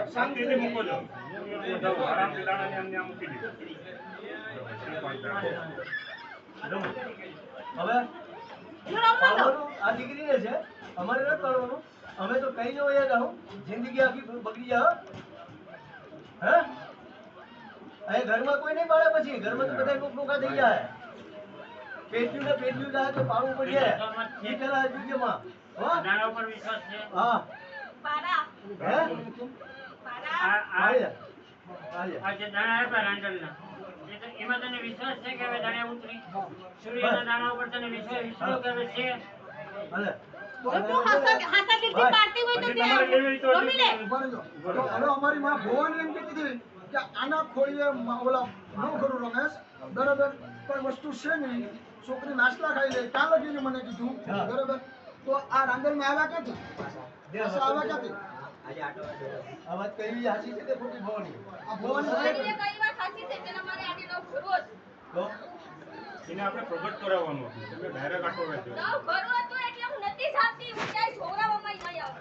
શાંતિથી મૂકો છો આરામથી દાણાને અમને મૂકી દીધો હવે આ દીકરીને છે અમારે ન કરવાનું અમે તો કઈ નો યાદ આવું જિંદગી આખી બગડી જાવ હે અહીં ઘરમાં કોઈ નહીં બાળે પછી ઘરમાં તો બધા ટોકા થઈ જાય પેટ્યું જાય તો પાડવું પડે એ પેલા જુજમાં દાણા ઉપર વિશ્વાસ છે હા પાડા હે પાડા આ જે દાણા આપ્યા રાંડલના એમાં તને વિશ્વાસ છે કે હવે દાણા ઉતરી સૂર્યના દાણા ઉપર તને વિશ્વાસ કે હવે છે હાલે તો હાથા દીધી પાર્ટી હોય તો તે રમી લે હવે અમારી માં ભવાની એમ કહેતી હતી કે આના ખોળીએ ઓલા ન કરું રમેશ બરાબર કોઈ વસ્તુ છે નહીં છોકરી નાસ્તા ખાઈ લે ક્યાં લગીને મને કીધું બરાબર તો આ રાંદલમાં આવ્યા ક્યાંથી આવ્યા ક્યાંથી આ વાત કઈ હાચી છે કે ખોટી ભવાની આ ભવાની કઈ વાત સાચી છે તેના મારે આડી નો ફરવો તો એને આપણે પ્રગટ કરાવવાનું હતું તમે ડાયરેક્ટ આટો વેચો નો ફરવો તો એટલે હું નથી સાચી હું ક્યાંય છોરાવામાં નહીં આવ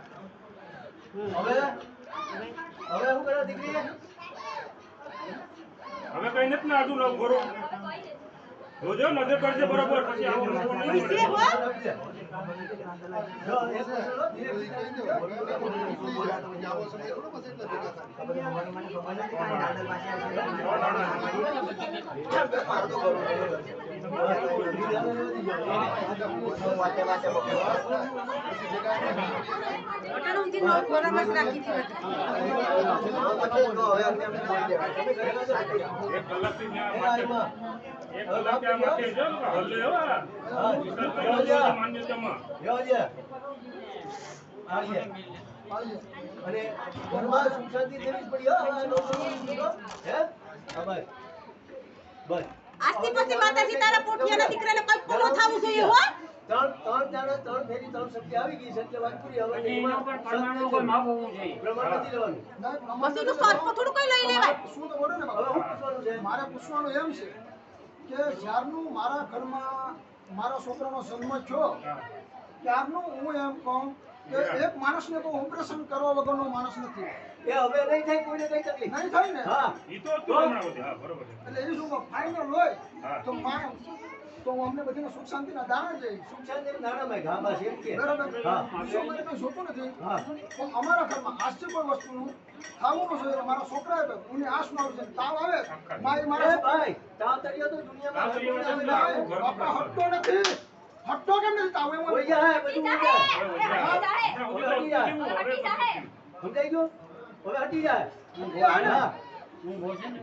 હવે શું કરે દીકરી હવે કઈ નથી ને આજુ લવ કરો જોજો નજર કરજે બરોબર પછી આવું જો એક વસ્તુ ધીરે અને ઘરમાં સુખ શાંતિ દેવી જ પડી હો હે બસ બસ આજથી પછી માતાજી તારા પોટિયાના દીકરાને કઈ પૂરો થાવું જોઈએ હો ત્રણ ફેરી ત્રણ શક્તિ આવી ગઈ છે એટલે વાત પૂરી હવે એના ઉપર પરમાણુ કોઈ માપ હોવું જોઈએ પ્રમાણ નથી લેવાનું પછી તો સ્વાદ થોડું કઈ લઈ લેવાય શું તો બોલો ને હવે શું પૂછવાનું છે મારે પૂછવાનું એમ છે કે જ્યારનું મારા ઘરમાં મારા છોકરાનો જન્મ થયો ત્યારનું હું એમ કહું કે એક માણસને કોઈ ઓપરેશન કરવા વગરનો માણસ નથી એ હવે નહીં થાય કોઈને કઈ તકલીફ નહીં થાય ને હા ઈ તો હમણાં હોતી હા બરોબર છે એટલે એ શું ફાઇનલ હોય તો તો અમને બધાને સુખ શાંતિના દાણા છે સુખ શાંતિ નાણામાં ઘા બસ એમ કે બરાબર હા. બીજું અમારે કંઈ જોતું નથી હા. પણ અમારા ઘરમાં આજથી કોઈ વસ્તુનું ખાવું ન જોઈએ મારા છોકરાએ ઉની આસ ન આવે છે તાવ આવે મારી એ મારા ભાઈ તાવ તળિયો તો દુનિયામાં તાવ તળિયો હટતો છે. નથી. બાપા હટતો નથી હટતો કેમ નથી તાવ એમ હોઈ જાય બધું હોઈ જાય સમજાઈ ગયું હવે હટી જાય હા હું બોલ છે ને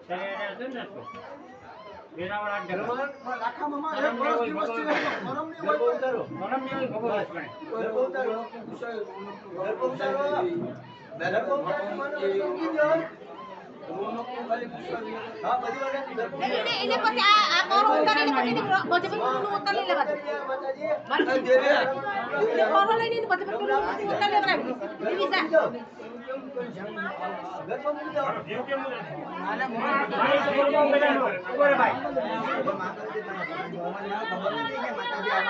ત્યારે છે ને તો એના વાળા ઘરમાં લાખા મામા એક વર્ષ દિવસથી ગરમ નહીં ગરબો હોય ઉતારો ગરમ નહીં હોય ખબર જ પડે ગરબો ઉતારો ગરબો ઉતારો ગરબો ઉતારો માનો તો મૂકી દો હા બધી વાત ગરબો એને પછી આ કોરો ઉતારીને પછી બધે બધું ઉતારી લેવાનું માતાજી એ કોરો લઈને બધે બધું ઉતારી લેવાનું એવી જા ગરબો મૂકી દો જીવ કેમ બોલે ભાઈ ગરબો ઉતારી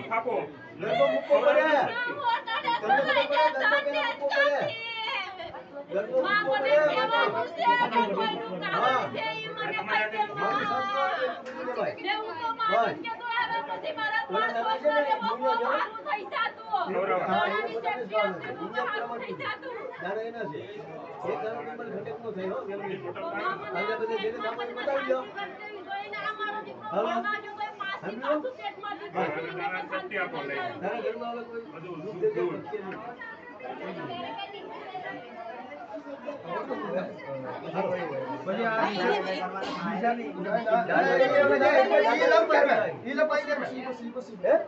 થાકો ગરબો મૂકવો પડે ગરબો મૂકવો દાડા એના છે એક દાડો નંબર ઘટક નો થયો ફેમિલી આજે બધે જેને સામાન બતાવી દો તારા ઘરમાં હવે કોઈ દુઃખ દેજો પછી આ બીજાની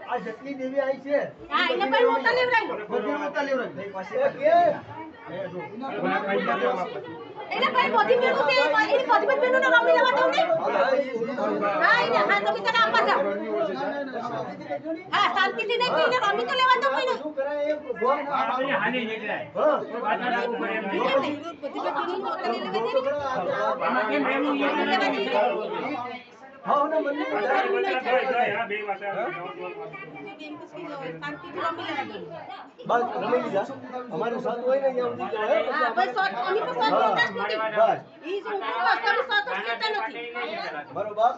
આ જેટલી દેવી આવી છે હા એને પણ મોટા લેવરાઈ લો બધી મોટા લેવરાઈ એને કઈ બધી બેનો છે એની બધી બેનો ને રમી લેવા દઉં ને હા એને હા તો બી તને આપવા જાવ હા શાંતિથી નહીં પીને રમી તો લેવા દઉં ને શું કરાય એ ભગવાન આપણે હાની નીકળાય હા પાછા લાગુ પડે એમ નહીં. બધી બેનો મોટા લઈ લેવા દે આમાં કેમ એનું ઈ લેવા દે હા ને મને શાંતિથી રમી લેવા દઉં બસ રમી લીધા અમારું સાથ હોય ને અહીંયા સુધી તો હા ભાઈ શોટ અમે તો શોટ મોટા જ નથી બસ ઈ શું ઉપવાસ તમે શોટ જ લેતા નથી બરોબર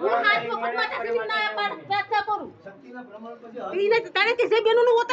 હું હાથ પકડવા નથી ના પાર ચર્ચા કરું શક્તિના પ્રમાણ પછી ઈને તારે કે જે બેનો નું